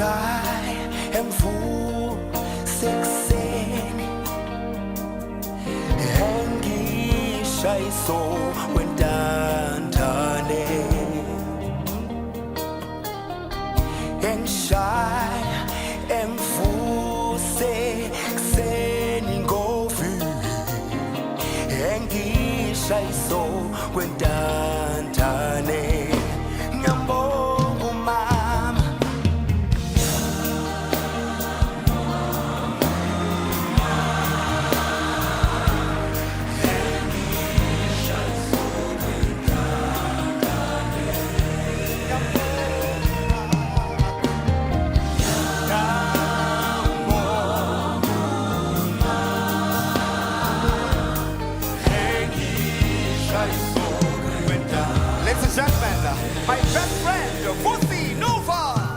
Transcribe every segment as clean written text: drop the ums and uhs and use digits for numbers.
shy and full sexy Hengisha iso wendandane And shy and full sexy ngovi Hengisha iso wendandane Ladies and gentlemen, my best friend, Vusi Nova.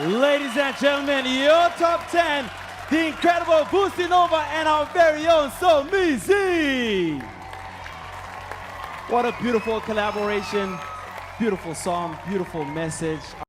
Ladies and gentlemen, your top 10, the incredible Vusi Nova and our very own Somizi. What a beautiful collaboration, beautiful song, beautiful message.